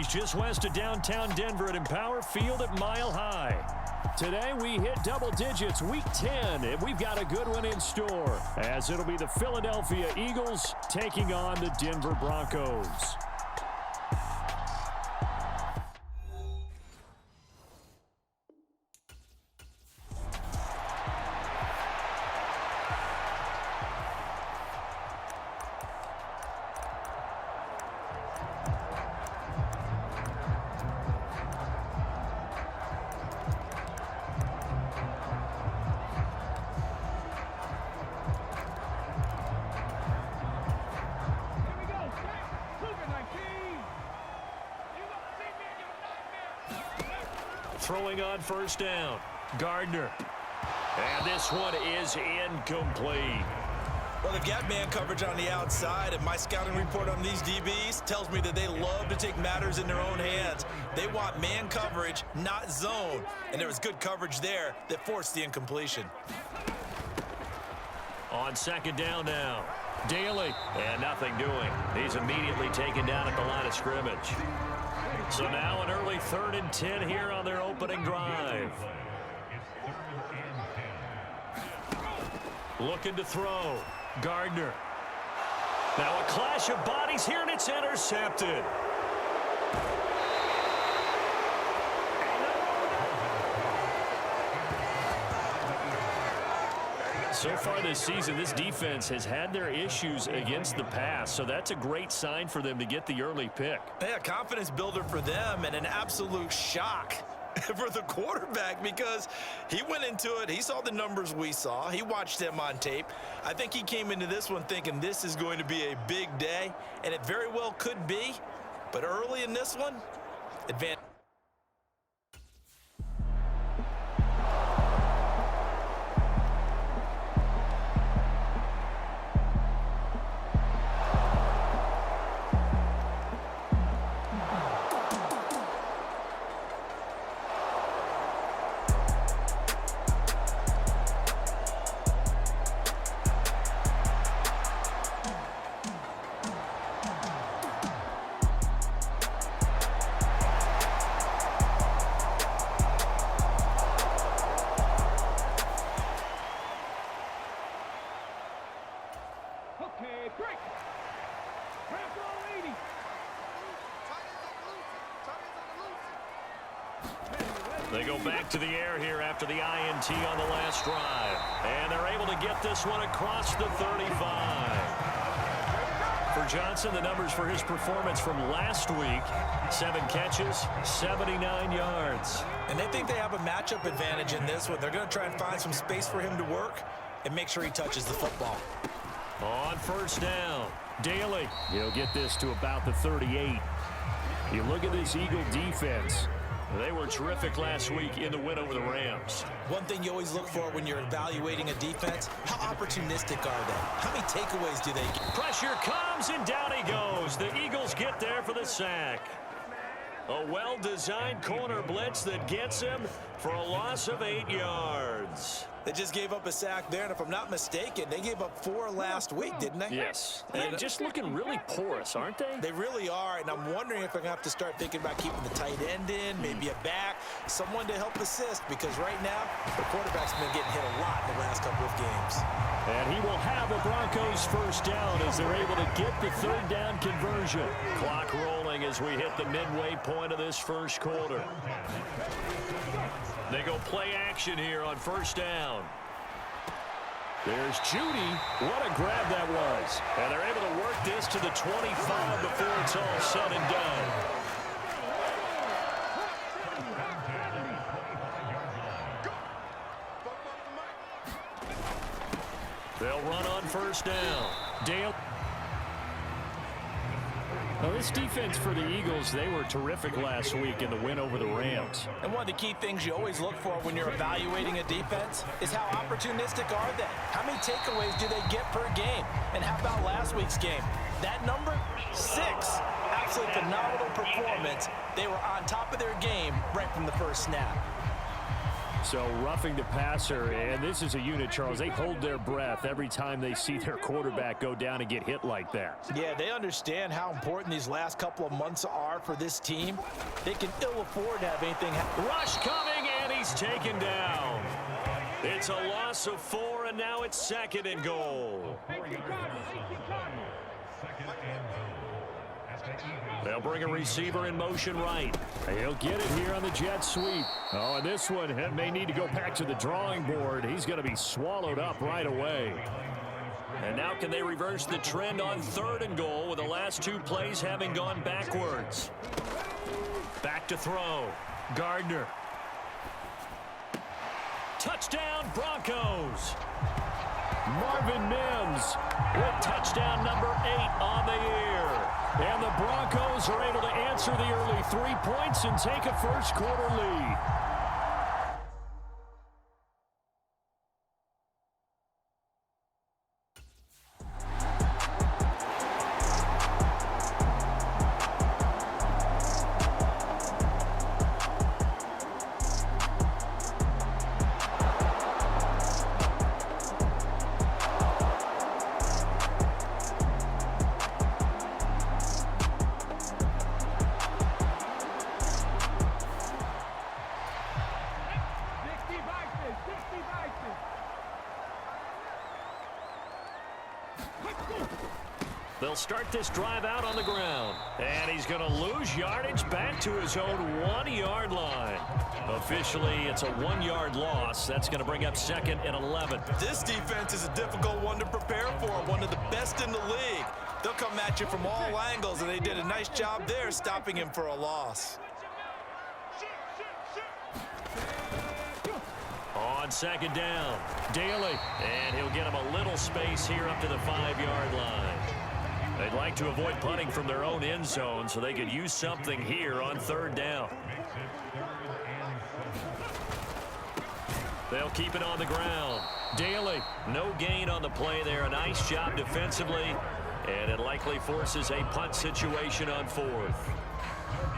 He's just west of downtown Denver at Empower Field at Mile High. Today we hit double digits, week 10, and we've got a good one in store, as it'll be the Philadelphia Eagles taking on the Denver Broncos. Throwing on first down, Gardner. And this one is incomplete. Well, they've got man coverage on the outside, and my scouting report on these DBs tells me that they love to take matters in their own hands. They want man coverage, not zone. And there was good coverage there that forced the incompletion. On second down now, Daly. And nothing doing. He's immediately taken down at the line of scrimmage. So now an early 3rd and 10 here on their opening drive. Looking to throw. Gardner. Now a clash of bodies here, and it's intercepted. So far this season, this defense has had their issues against the pass, so that's a great sign for them to get the early pick. Yeah, confidence builder for them, and an absolute shock for the quarterback, because he went into it, he saw the numbers we saw, he watched them on tape. I think he came into this one thinking this is going to be a big day, and it very well could be, but early in this one, advantage. They go back to the air here after the INT on the last drive. And they're able to get this one across the 35. For Johnson, the numbers for his performance from last week: 7 catches, 79 yards. And they think they have a matchup advantage in this one. They're going to try and find some space for him to work and make sure he touches the football. On first down, Daly. He'll get this to about the 38. You look at this Eagle defense. They were terrific last week in the win over the Rams. One thing you always look for when you're evaluating a defense, how opportunistic are they? How many takeaways do they get? Pressure comes, and down he goes. The Eagles get there for the sack. A well-designed corner blitz that gets him for a loss of 8 yards. They just gave up a sack there, and if I'm not mistaken, they gave up 4 last week, didn't they? Yes. They're just looking really porous, aren't they? They really are, and I'm wondering if I'm going to have to start thinking about keeping the tight end in, maybe a back, someone to help assist, because right now, the quarterback's been getting hit a lot in the last couple of games. And he will have a Broncos first down as they're able to get the 3rd down conversion. Clock rolling as we hit the midway point of this first quarter. They go play action here on first down. There's Judy. What a grab that was. And they're able to work this to the 25 before it's all said and done. They'll run on first down. Dale. Well, this defense for the Eagles, they were terrific last week in the win over the Rams. And one of the key things you always look for when you're evaluating a defense is how opportunistic are they? How many takeaways do they get per game? And how about last week's game? That number? 6. Absolutely phenomenal performance. They were on top of their game right from the first snap. So roughing the passer, and this is a unit, Charles. They hold their breath every time they see their quarterback go down and get hit like that. Yeah, they understand how important these last couple of months are for this team. They can ill afford to have anything happen. Rush coming, and he's taken down. It's a loss of 4, and now it's 2nd and goal. They'll bring a receiver in motion right. He'll get it here on the jet sweep. Oh, and this one may need to go back to the drawing board. He's going to be swallowed up right away. And now can they reverse the trend on 3rd and goal with the last 2 plays having gone backwards? Back to throw. Gardner. Touchdown, Broncos. Marvin Mims with touchdown number 8 on the year. And the Broncos are able to answer the early 3 points and take a first-quarter lead. They'll start this drive out on the ground. And he's going to lose yardage back to his own 1-yard line. Officially, it's a 1-yard loss. That's going to bring up 2nd and 11. This defense is a difficult one to prepare for, one of the best in the league. They'll come at you from all angles, and they did a nice job there stopping him for a loss. On 2nd down, Daly, and he'll get him a little space here up to the 5-yard line. They'd like to avoid punting from their own end zone so they could use something here on 3rd down. They'll keep it on the ground. Daly, no gain on the play there. A nice job defensively, and it likely forces a punt situation on 4th.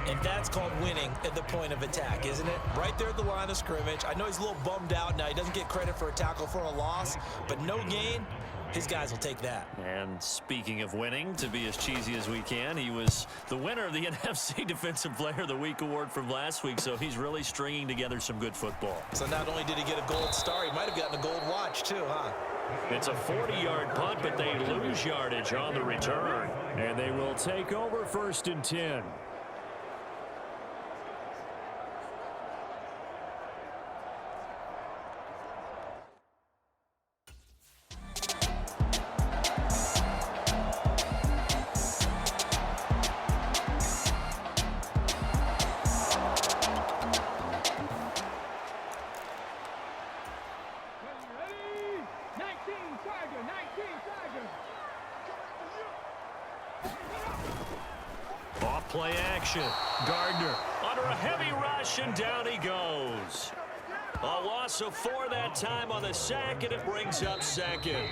And that's called winning at the point of attack, isn't it? Right there at the line of scrimmage. I know he's a little bummed out now. He doesn't get credit for a tackle for a loss, but no gain, his guys will take that. And speaking of winning, to be as cheesy as we can, he was the winner of the NFC Defensive Player of the Week award from last week, so he's really stringing together some good football. So not only did he get a gold star, he might have gotten a gold watch too, huh? It's a 40-yard punt, but they lose yardage on the return, and they will take over 1st and 10. Play action. Gardner under a heavy rush, and down he goes. A loss of 4 that time on the sack, and it brings up 2nd.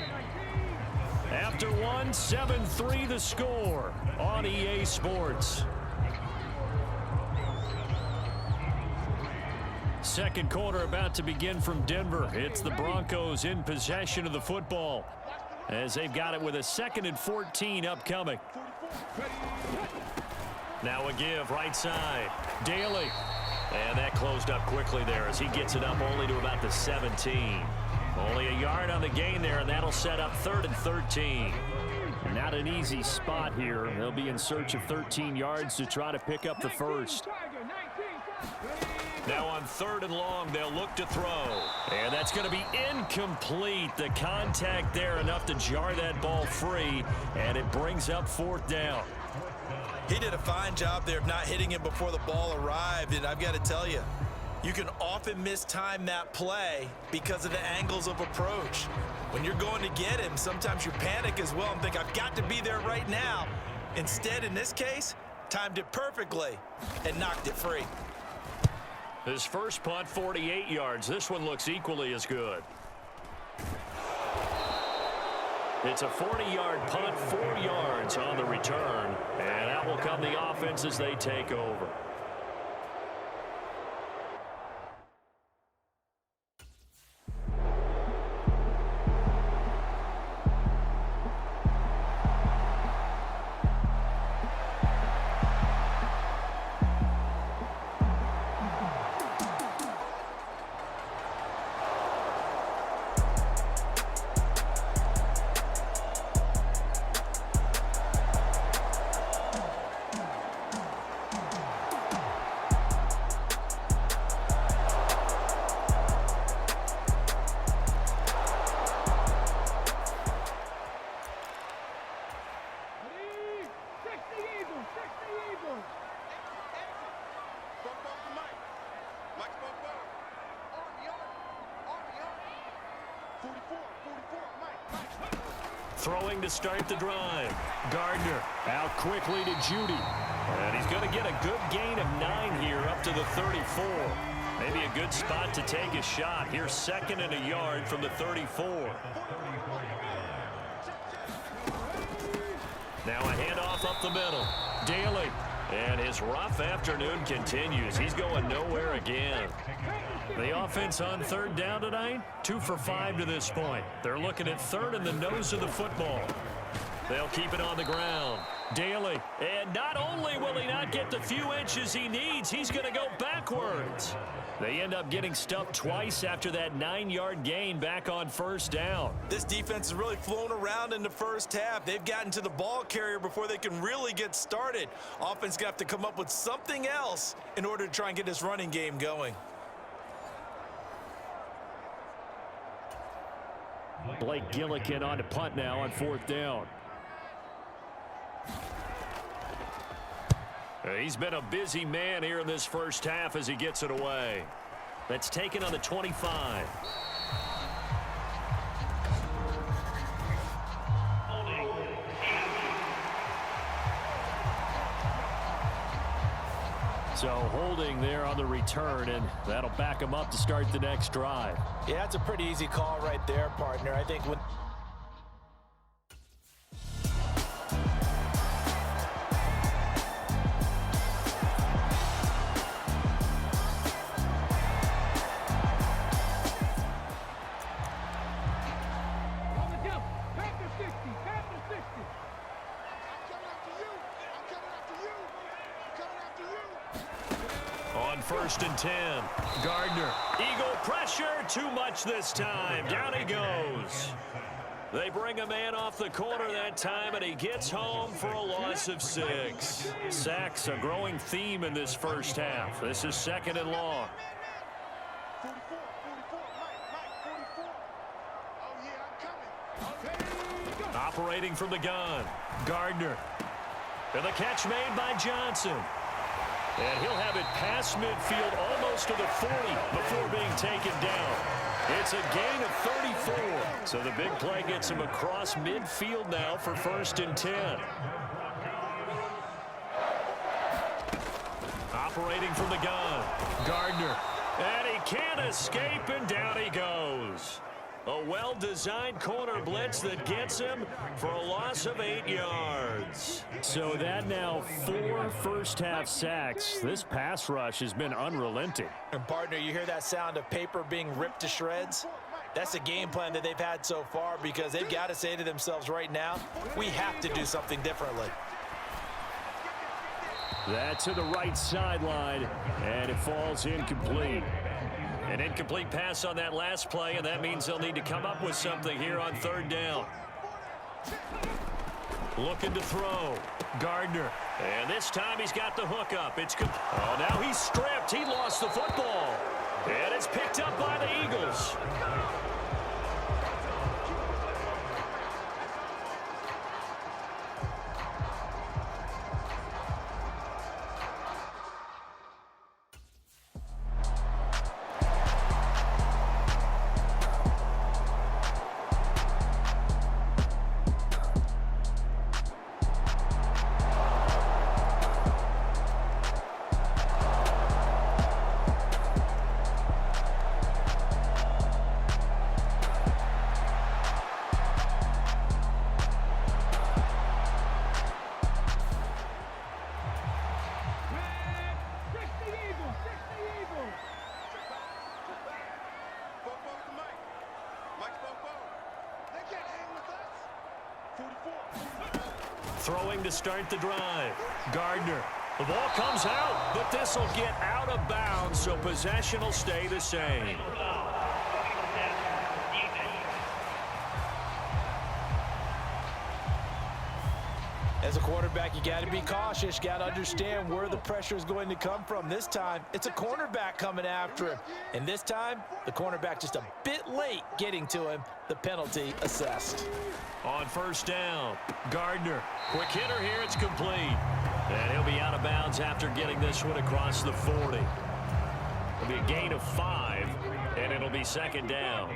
After 1, 7-3 the score on EA Sports. 2nd quarter about to begin from Denver. It's the Broncos in possession of the football as they've got it with a 2nd and 14 upcoming. Now a give right side. Daly. And that closed up quickly there as he gets it up only to about the 17. Only a yard on the gain there, and that'll set up 3rd and 13. Not an easy spot here. They'll be in search of 13 yards to try to pick up the first. Now on 3rd and long, they'll look to throw. And that's going to be incomplete. The contact there enough to jar that ball free, and it brings up 4th down. He did a fine job there of not hitting him before the ball arrived, and I've got to tell you, you can often mistime that play because of the angles of approach. When you're going to get him, sometimes you panic as well and think, I've got to be there right now. Instead, in this case, timed it perfectly and knocked it free. His first punt, 48 yards. This one looks equally as good. It's a 40-yard punt, 4 yards on the return, and that will come the offense as they take over. Throwing to start the drive. Gardner out quickly to Judy. And he's going to get a good gain of 9 here up to the 34. Maybe a good spot to take a shot. Here's 2nd and a yard from the 34. Now a handoff up the middle. Daly. And his rough afternoon continues. He's going nowhere again. The offense on 3rd down tonight, 2 for 5 to this point. They're looking at 3rd in the nose of the football. They'll keep it on the ground. Daly. And not only will he not get the few inches he needs, he's going to go backwards. They end up getting stuffed twice after that 9-yard gain back on 1st down. This defense has really flown around in the first half. They've gotten to the ball carrier before they can really get started. Offense going to have to come up with something else in order to try and get this running game going. Blake Gillikin on to punt now on 4th down. He's been a busy man here in this first half as he gets it away. That's taken on the 25. So holding there on the return, and that'll back him up to start the next drive. Yeah, that's a pretty easy call right there, partner. I think when on 1st and 10. Gardner. Eagle pressure. Too much this time. Down he goes. They bring a man off the corner that time, and he gets home for a loss of 6. Sacks a growing theme in this first half. This is 2nd and long. Operating from the gun. Gardner. And the catch made by Johnson. And he'll have it past midfield almost to the 40 before being taken down. It's a gain of 34. So the big play gets him across midfield now for 1st and 10. Operating from the gun. Gardner. And he can't escape, and down he goes. A well-designed corner blitz that gets him for a loss of 8 yards. So that now 4 first-half sacks. This pass rush has been unrelenting. And, partner, you hear that sound of paper being ripped to shreds? That's the game plan that they've had so far, because they've got to say to themselves right now, we have to do something differently. That's to the right sideline, and it falls incomplete. An incomplete pass on that last play, and that means they'll need to come up with something here on 3rd down. Looking to throw. Gardner. And this time he's got the hook up. Oh, now he's stripped. He lost the football. And it's picked up by the Eagles. Throwing to start the drive. Gardner. The ball comes out, but this will get out of bounds, so possession will stay the same. As a quarterback, you got to be cautious. You got to understand where the pressure is going to come from. This time, it's a cornerback coming after him. And this time, the cornerback just a bit late getting to him. The penalty assessed. On 1st down, Gardner. Quick hitter here, it's complete. And he'll be out of bounds after getting this one across the 40. It'll be a gain of 5, and it'll be 2nd down.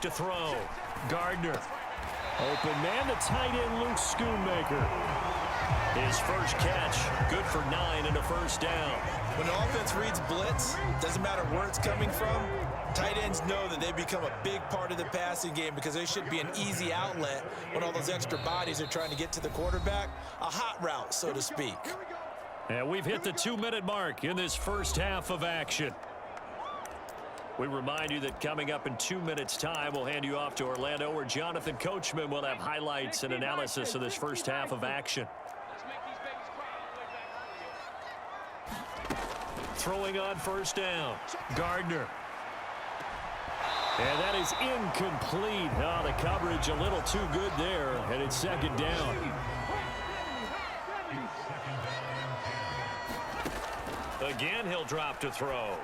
to throw. Gardner. Open man, the tight end, Luke Schoonmaker. His first catch, good for 9 and a first down. When the offense reads blitz, doesn't matter where it's coming from, tight ends know that they become a big part of the passing game because they should be an easy outlet when all those extra bodies are trying to get to the quarterback. A hot route, so to speak. And we've hit the 2-minute mark in this first half of action. We remind you that coming up in 2 minutes' time, we'll hand you off to Orlando, where Jonathan Coachman will have highlights and analysis of this first half of action. Throwing on first down, Gardner. And that is incomplete. Oh, the coverage a little too good there, and it's second down. Again, he'll drop to throw.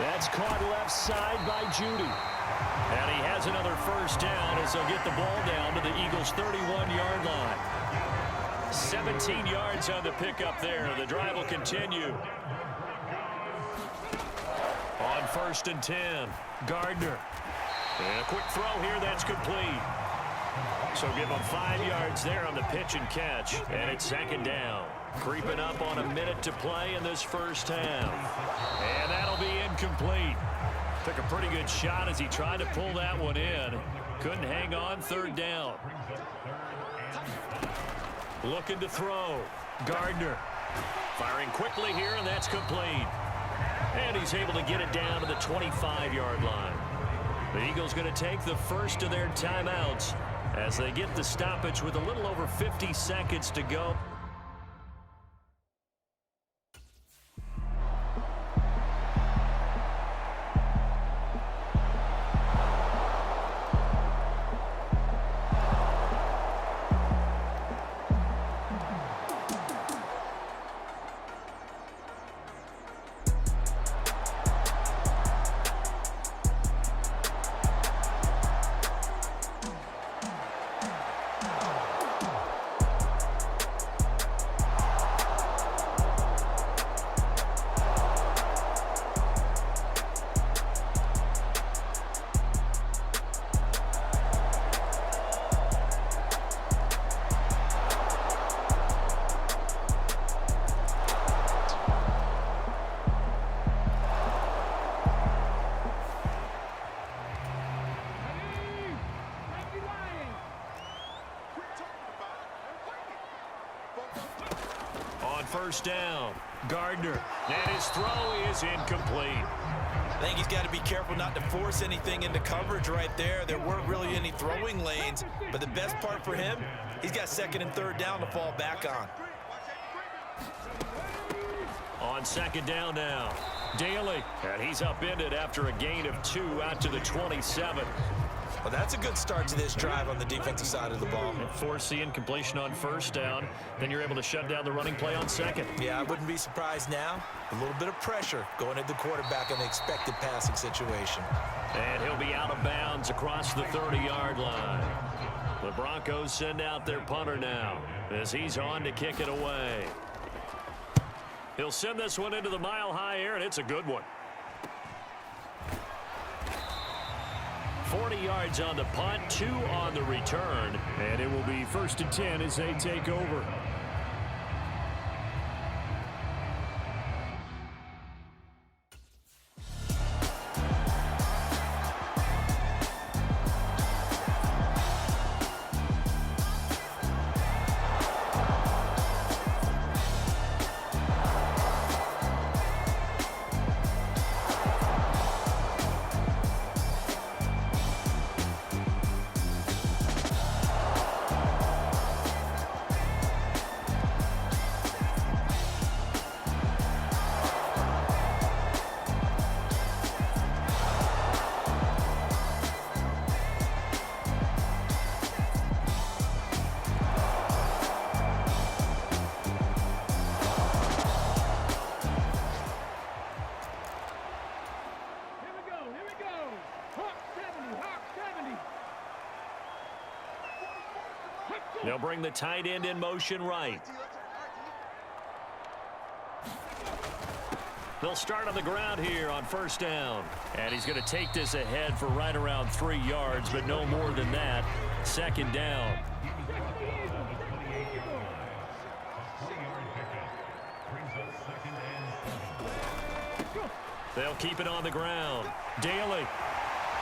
That's caught left side by Judy. And he has another first down as they'll get the ball down to the Eagles' 31-yard line. 17 yards on the pickup there. The drive will continue. On 1st and 10, Gardner. And a quick throw here, that's complete. So give him 5 yards there on the pitch and catch. And it's second down. Creeping up on a minute to play in this first half. And that'll be incomplete. Took a pretty good shot as he tried to pull that one in. Couldn't hang on, third down. Looking to throw. Gardner. Firing quickly here, and that's complete. And he's able to get it down to the 25-yard line. The Eagles going to take the first of their timeouts as they get the stoppage with a little over 50 seconds to go. First down, Gardner, and his throw is incomplete. I think he's got to be careful not to force anything into coverage right there. There weren't really any throwing lanes, but the best part for him, he's got 2nd and 3rd down to fall back on. On 2nd down now, Daly, and he's upended after a gain of 2 out to the 27. Well, that's a good start to this drive on the defensive side of the ball. Force the incompletion on 1st down. Then you're able to shut down the running play on 2nd. Yeah, I wouldn't be surprised now. A little bit of pressure going at the quarterback in the expected passing situation. And he'll be out of bounds across the 30-yard line. The Broncos send out their punter now as he's on to kick it away. He'll send this one into the mile-high air, and it's a good one. 40 yards on the punt, 2 on the return, and it will be 1st and 10 as they take over. They'll bring the tight end in motion right. They'll start on the ground here on first down. And he's going to take this ahead for right around 3 yards, but no more than that. Second down. They'll keep it on the ground. Daly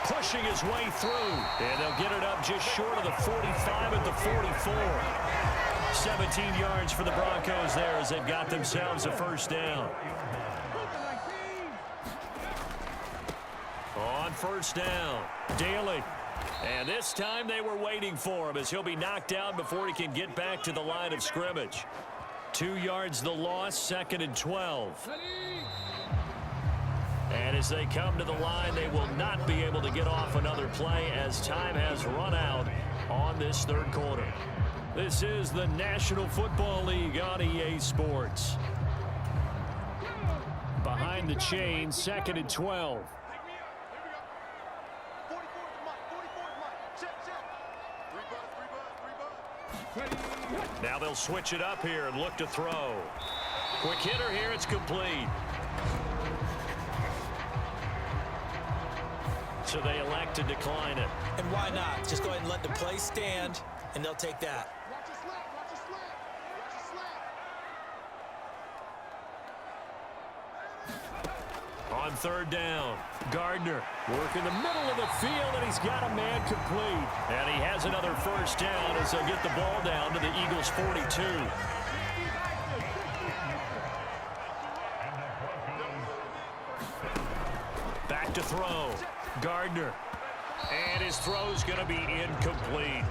pushing his way through. And they'll get it up just short of the 45 at the 44. 17 yards for the Broncos there as they've got themselves a first down. On first down, Daly. And this time they were waiting for him as he'll be knocked down before he can get back to the line of scrimmage. 2 yards the loss, 2nd and 12. And as they come to the line, they will not be able to get off another play as time has run out on this third quarter. This is the National Football League on EA Sports. Behind the chain, 2nd and 12. Now they'll switch it up here and look to throw. Quick hitter here, it's complete. So they elect to decline it. And why not? Just go ahead and let the play stand, and they'll take that. On third down, Gardner working the middle of the field, and he's got a man complete. And he has another first down as they'll get the ball down to the Eagles' 42. Back to throw. Gardner. And his throw's going to be incomplete.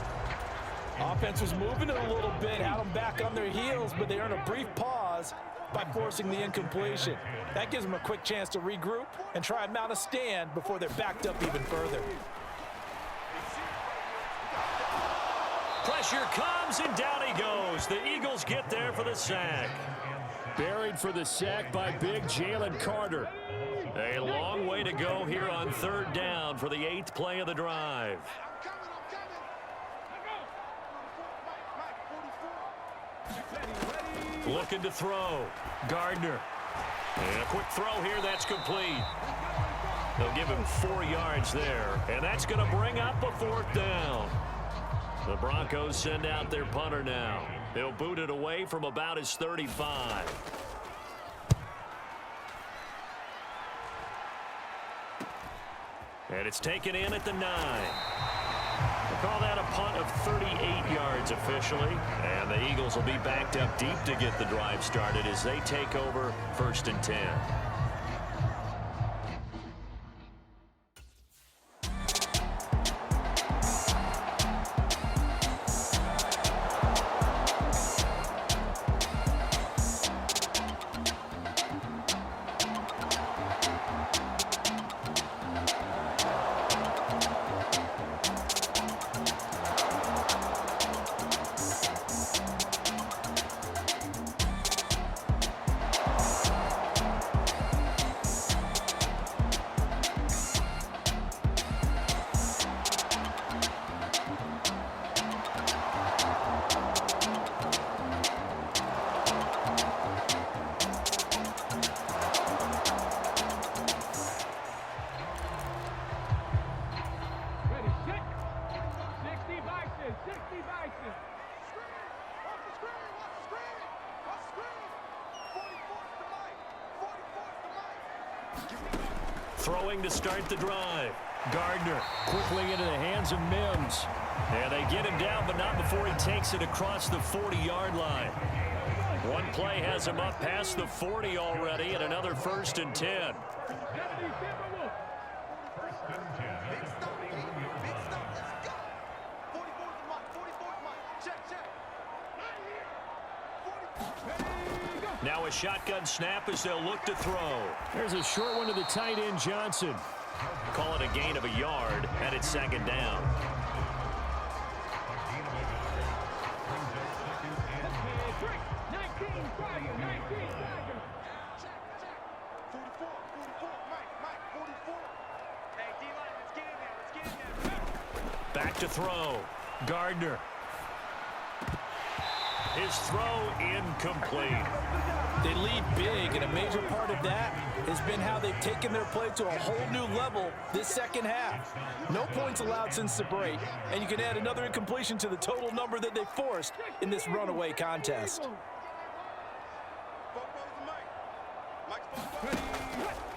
Offense was moving it a little bit, had them back on their heels, but they earned a brief pause by forcing the incompletion. That gives them a quick chance to regroup and try and mount a stand before they're backed up even further. Pressure comes, and down he goes. The Eagles get there for the sack. Buried for the sack by big Jalen Carter. A long way to go here on third down for the 8th play of the drive. Looking to throw. Gardner. And a quick throw here, that's complete. They'll give him 4 yards there, and that's going to bring up a 4th down. The Broncos send out their punter now. They'll boot it away from about his 35. And it's taken in at the 9. We'll call that a punt of 38 yards officially. And the Eagles will be backed up deep to get the drive started as they take over 1st and 10. Throwing to start the drive. Gardner quickly into the hands of Mims. And they get him down, but not before he takes it across the 40-yard line. One play has him up past the 40 already, and another 1st and 10. Now a shotgun snap as they'll look to throw. There's a short one to the tight end, Johnson. Call it a gain of a yard, and it's 2nd down. Back to throw. Gardner. His throw incomplete. They lead big, and a major part of that has been how they've taken their play to a whole new level this second half. No points allowed since the break, and you can add another incompletion to the total number that they forced in this runaway contest.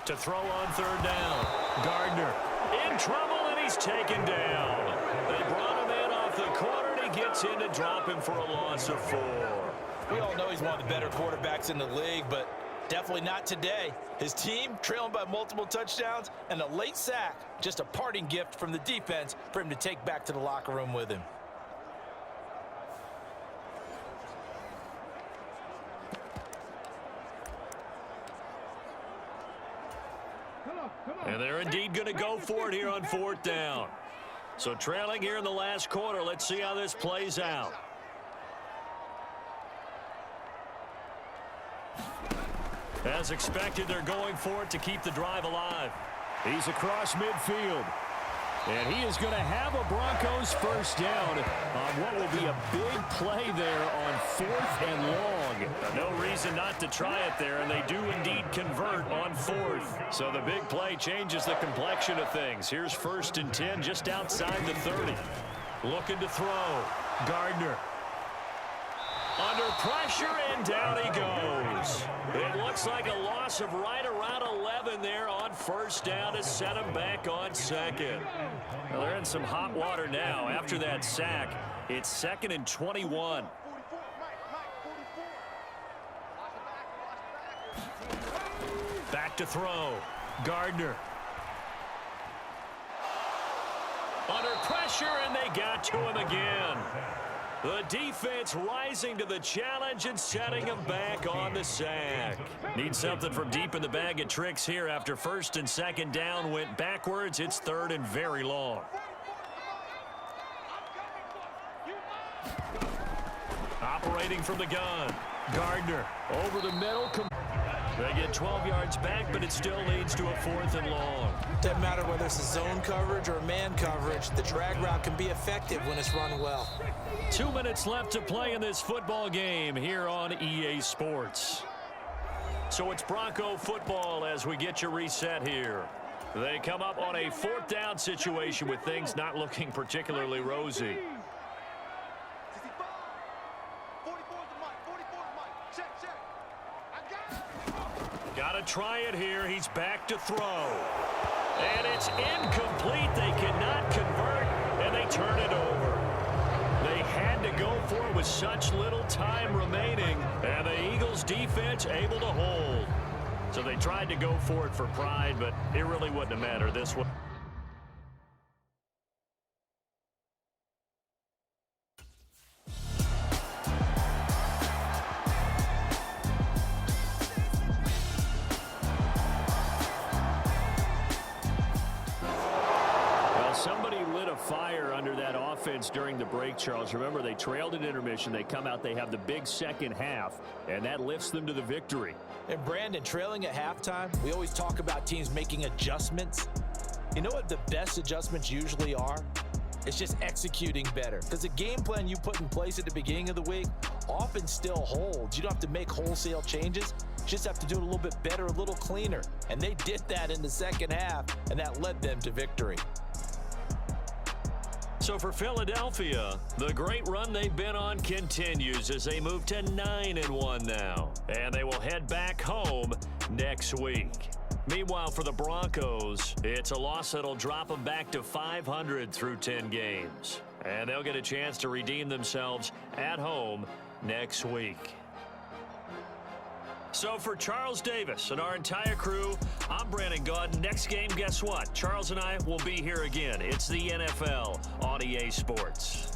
To throw on third down. Gardner in trouble, and he's taken down. They brought him in off the corner, and he gets in to drop him for a loss of 4. We all know he's one of the better quarterbacks in the league, but definitely not today. His team trailing by multiple touchdowns, and a late sack, just a parting gift from the defense for him to take back to the locker room with him. And they're indeed going to go for it here on fourth down. So trailing here in the last quarter, let's see how this plays out. As expected, they're going for it to keep the drive alive. He's across midfield. And he is going to have a Broncos first down on what will be a big play there on 4th and long. No reason not to try it there, and they do indeed convert on 4th. So the big play changes the complexion of things. Here's 1st and 10 just outside the 30. Looking to throw. Gardner. Under pressure, and down he goes. It looks like a loss of right around 11 there on first down to set him back on 2nd. Well, they're in some hot water now after that sack. It's 2nd and 21. Back to throw. Gardner. Under pressure, and they got to him again. The defense rising to the challenge and setting him back on the sack. Need something from deep in the bag of tricks here after 1st and 2nd down went backwards. It's 3rd and very long. Operating from the gun. Gardner over the middle. They get 12 yards back, but it still leads to a 4th and long. Doesn't matter whether it's a zone coverage or man coverage, the drag route can be effective when it's run well. 2 minutes left to play in this football game here on EA Sports. So it's Bronco football as we get you reset here. They come up on a 4th down situation with things not looking particularly rosy. Got to try it here. He's back to throw. And it's incomplete. They cannot convert, and they turn it over. They had to go for it with such little time remaining, and the Eagles defense able to hold. So they tried to go for it for pride, but it really wouldn't have mattered this one. Fire under that offense during the break, Charles. Remember, they trailed at intermission. They come out, they have the big second half, and that lifts them to the victory. And Brandon, trailing at halftime, we always talk about teams making adjustments. You know what the best adjustments usually are? It's just executing better. Because the game plan you put in place at the beginning of the week often still holds. You don't have to make wholesale changes. You just have to do it a little bit better, a little cleaner. And they did that in the second half, and that led them to victory. So for Philadelphia, the great run they've been on continues as they move to 9-1 now. And they will head back home next week. Meanwhile, for the Broncos, it's a loss that'll drop them back to 500 through 10 games. And they'll get a chance to redeem themselves at home next week. So for Charles Davis and our entire crew, I'm Brandon Gaudin. Next game, guess what? Charles and I will be here again. It's the NFL on EA Sports.